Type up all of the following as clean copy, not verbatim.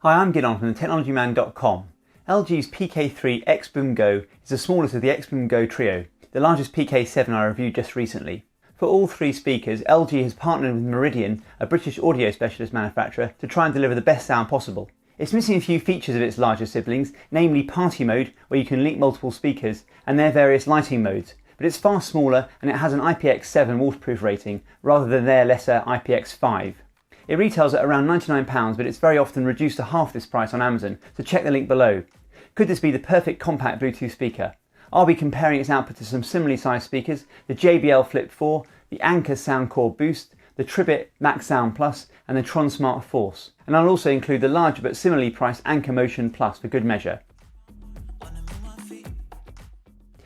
Hi, I'm Gidon from TheTechnologyMan.com. LG's PK3 XBOOM Go is the smallest of the XBOOM Go trio, the largest PK7 I reviewed just recently. For all three speakers, LG has partnered with Meridian, a British audio specialist manufacturer, to try and deliver the best sound possible. It's missing a few features of its larger siblings, namely party mode, where you can link multiple speakers, and their various lighting modes, but it's far smaller and it has an IPX7 waterproof rating, rather than their lesser IPX5. It retails at around £99, but it's very often reduced to half this price on Amazon, so check the link below. Could this be the perfect compact Bluetooth speaker? I'll be comparing its output to some similarly sized speakers, the JBL Flip 4, the Anker Soundcore Boost, the Tribit MaxSound Plus, and the Tronsmart Force. And I'll also include the larger but similarly priced Anker Motion Plus for good measure.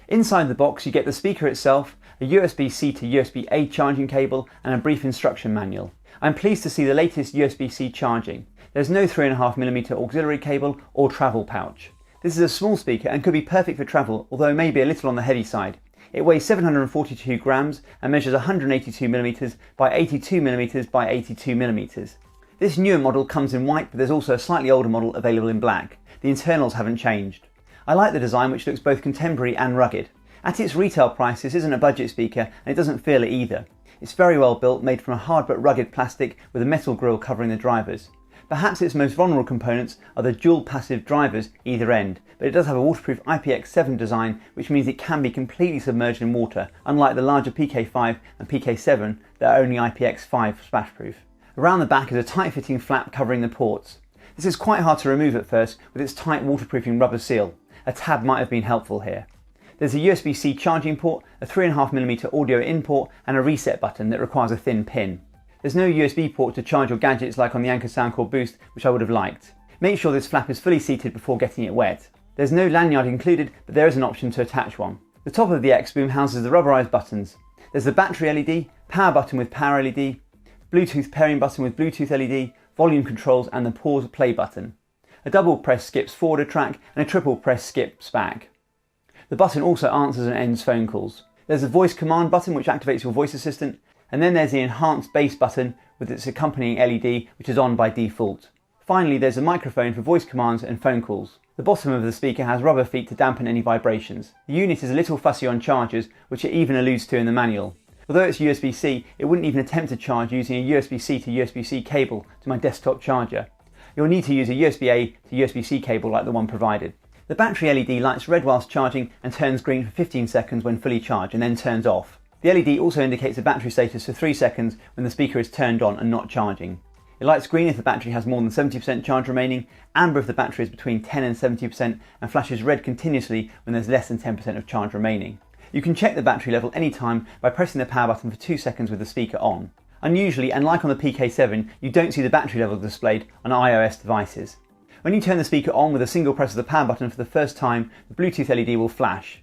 Inside the box you get the speaker itself, a USB-C to USB-A charging cable, and a brief instruction manual. I'm pleased to see the latest USB-C charging. There's no 3.5mm auxiliary cable or travel pouch. This is a small speaker and could be perfect for travel, although maybe a little on the heavy side. It weighs 742 grams and measures 182mm by 82mm by 82mm. This newer model comes in white, but there's also a slightly older model available in black. The internals haven't changed. I like the design, which looks both contemporary and rugged. At its retail price, this isn't a budget speaker and it doesn't feel it either. It's very well built, made from a hard but rugged plastic with a metal grille covering the drivers. Perhaps its most vulnerable components are the dual passive drivers either end, but it does have a waterproof IPX7 design, which means it can be completely submerged in water, unlike the larger PK5 and PK7 that are only IPX5 splashproof. Around the back is a tight-fitting flap covering the ports. This is quite hard to remove at first with its tight waterproofing rubber seal. A tab might have been helpful here. There's a USB-C charging port, a 3.5mm audio in port, and a reset button that requires a thin pin. There's no USB port to charge your gadgets like on the Anker Soundcore Boost, which I would have liked. Make sure this flap is fully seated before getting it wet. There's no lanyard included, but there is an option to attach one. The top of the XBOOM houses the rubberized buttons. There's the battery LED, power button with power LED, Bluetooth pairing button with Bluetooth LED, volume controls, and the pause play button. A double press skips forward a track and a triple press skips back. The button also answers and ends phone calls. There's a voice command button which activates your voice assistant, and then there's the enhanced bass button with its accompanying LED, which is on by default. Finally, there's a microphone for voice commands and phone calls. The bottom of the speaker has rubber feet to dampen any vibrations. The unit is a little fussy on chargers, which it even alludes to in the manual. Although it's USB-C, it wouldn't even attempt to charge using a USB-C to USB-C cable to my desktop charger. You'll need to use a USB-A to USB-C cable like the one provided. The battery LED lights red whilst charging and turns green for 15 seconds when fully charged and then turns off. The LED also indicates the battery status for 3 seconds when the speaker is turned on and not charging. It lights green if the battery has more than 70% charge remaining, amber if the battery is between 10 and 70%, and flashes red continuously when there's less than 10% of charge remaining. You can check the battery level anytime by pressing the power button for 2 seconds with the speaker on. Unusually, and like on the PK7, you don't see the battery level displayed on iOS devices. When you turn the speaker on with a single press of the power button for the first time, the Bluetooth LED will flash.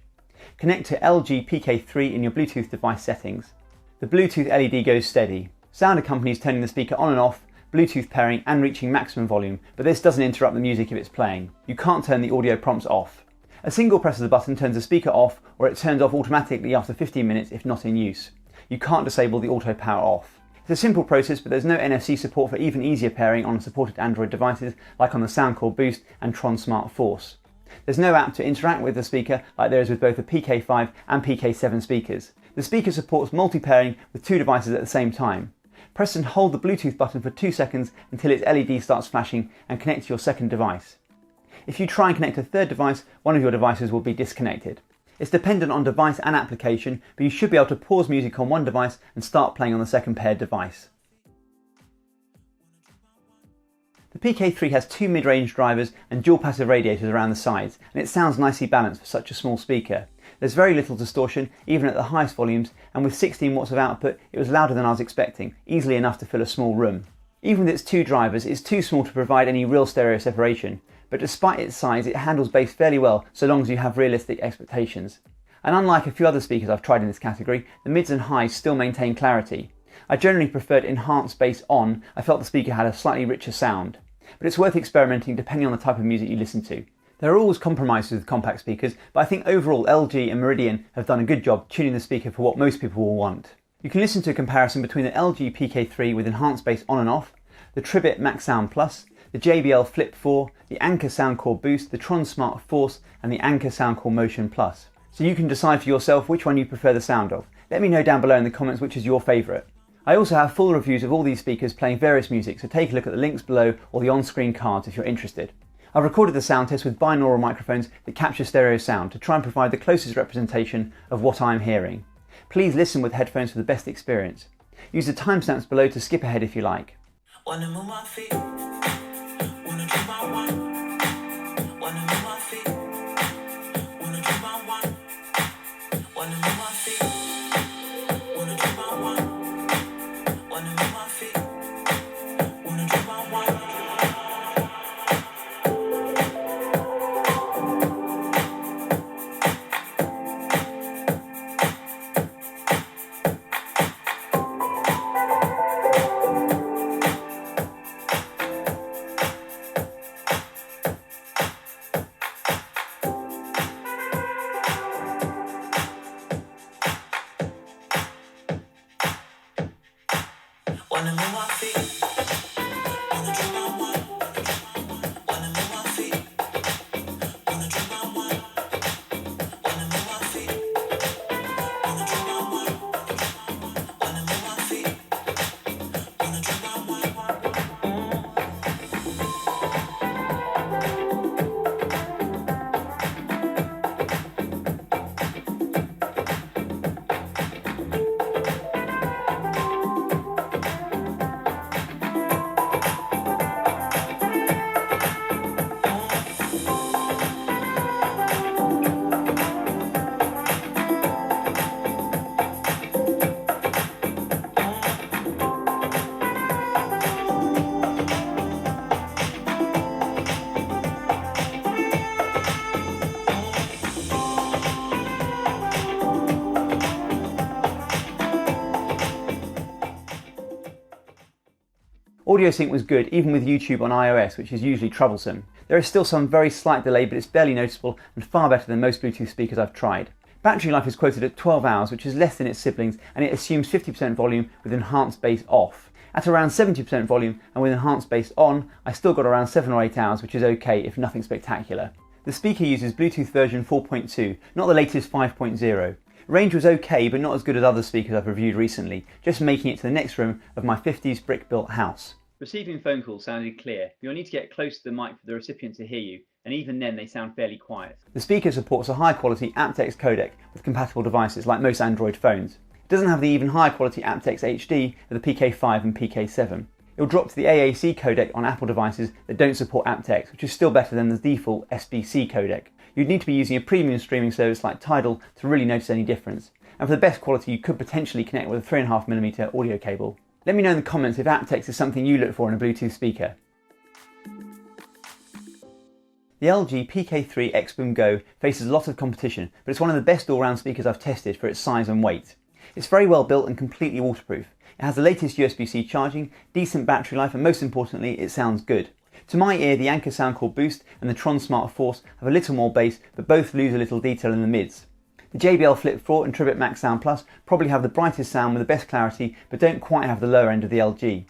Connect to LG PK3 in your Bluetooth device settings. The Bluetooth LED goes steady. Sound accompanies turning the speaker on and off, Bluetooth pairing and reaching maximum volume, but this doesn't interrupt the music if it's playing. You can't turn the audio prompts off. A single press of the button turns the speaker off, or it turns off automatically after 15 minutes if not in use. You can't disable the auto power off. It's a simple process, but there's no NFC support for even easier pairing on supported Android devices like on the Soundcore Boost and Tronsmart Force. There's no app to interact with the speaker like there is with both the PK5 and PK7 speakers. The speaker supports multi-pairing with 2 devices at the same time. Press and hold the Bluetooth button for 2 seconds until its LED starts flashing and connect to your second device. If you try and connect a third device, one of your devices will be disconnected. It's dependent on device and application, but you should be able to pause music on one device and start playing on the second paired device. The PK3 has 2 mid-range drivers and dual passive radiators around the sides, and it sounds nicely balanced for such a small speaker. There's very little distortion, even at the highest volumes, and with 16 watts of output, it was louder than I was expecting, easily enough to fill a small room. Even with its 2 drivers, it's too small to provide any real stereo separation, but despite its size, it handles bass fairly well so long as you have realistic expectations. And unlike a few other speakers I've tried in this category, the mids and highs still maintain clarity. I generally preferred enhanced bass on. I felt the speaker had a slightly richer sound. But it's worth experimenting depending on the type of music you listen to. There are always compromises with compact speakers, but I think overall LG and Meridian have done a good job tuning the speaker for what most people will want. You can listen to a comparison between the LG PK3 with enhanced bass on and off, the Tribit MaxSound Plus, the JBL Flip 4, the Anker Soundcore Boost, the Tronsmart Force and the Anker Soundcore Motion Plus. So you can decide for yourself which one you prefer the sound of. Let me know down below in the comments which is your favourite. I also have full reviews of all these speakers playing various music, so take a look at the links below or the on-screen cards if you're interested. I've recorded the sound test with binaural microphones that capture stereo sound to try and provide the closest representation of what I'm hearing. Please listen with headphones for the best experience. Use the timestamps below to skip ahead if you like. Wanna move my feet, wanna do my one, wanna move my feet, wanna do my one, wanna move my feet, wanna do my one, wanna move my feet, wanna do my one. Wanna move my feet, wanna do my one, wanna move my feet, wanna do my one, wanna move my feet, wanna do my one, wanna move my feet, wanna do my one. Audio sync was good even with YouTube on iOS, which is usually troublesome. There is still some very slight delay, but it's barely noticeable and far better than most Bluetooth speakers I've tried. Battery life is quoted at 12 hours, which is less than its siblings, and it assumes 50% volume with enhanced bass off. At around 70% volume and with enhanced bass on, I still got around 7 or 8 hours, which is okay if nothing spectacular. The speaker uses Bluetooth version 4.2, not the latest 5.0. Range was okay, but not as good as other speakers I've reviewed recently, just making it to the next room of my 50s brick-built house. Receiving phone calls sounded clear. You'll need to get close to the mic for the recipient to hear you, and even then they sound fairly quiet. The speaker supports a high-quality aptX codec with compatible devices like most Android phones. It doesn't have the even higher quality aptX HD of the PK5 and PK7. It'll drop to the AAC codec on Apple devices that don't support aptX, which is still better than the default SBC codec. You'd need to be using a premium streaming service like Tidal to really notice any difference. And for the best quality, you could potentially connect with a 3.5mm audio cable. Let me know in the comments if aptX is something you look for in a Bluetooth speaker. The LG PK3 XBOOM Go faces a lot of competition, but it's one of the best all-round speakers I've tested for its size and weight. It's very well built and completely waterproof. It has the latest USB-C charging, decent battery life, and most importantly, it sounds good. To my ear, the Anker Soundcore Boost and the Tronsmart Force have a little more bass, but both lose a little detail in the mids. The JBL Flip 4 and Tribit MaxSound Plus probably have the brightest sound with the best clarity, but don't quite have the lower end of the LG.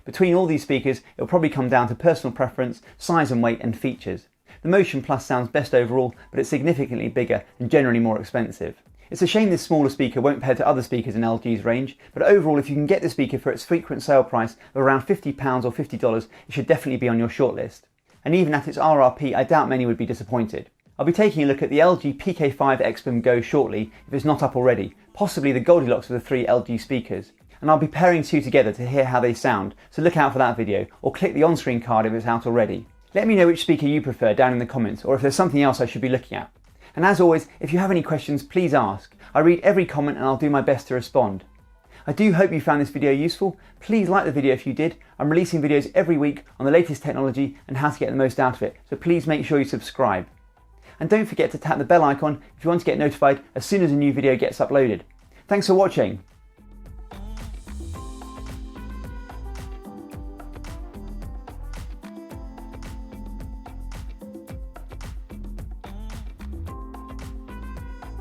Between all these speakers, it'll probably come down to personal preference, size and weight, and features. The Motion Plus sounds best overall, but it's significantly bigger and generally more expensive. It's a shame this smaller speaker won't pair to other speakers in LG's range, but overall if you can get the speaker for its frequent sale price of around £50 or $50, it should definitely be on your shortlist. And even at its RRP, I doubt many would be disappointed. I'll be taking a look at the LG PK3 XBOOM Go shortly, if it's not up already, possibly the Goldilocks of the three LG speakers. And I'll be pairing two together to hear how they sound, so look out for that video, or click the on-screen card if it's out already. Let me know which speaker you prefer down in the comments, or if there's something else I should be looking at. And as always, if you have any questions, please ask. I read every comment and I'll do my best to respond. I do hope you found this video useful. Please like the video if you did. I'm releasing videos every week on the latest technology and how to get the most out of it, so please make sure you subscribe. And don't forget to tap the bell icon if you want to get notified as soon as a new video gets uploaded. Thanks for watching.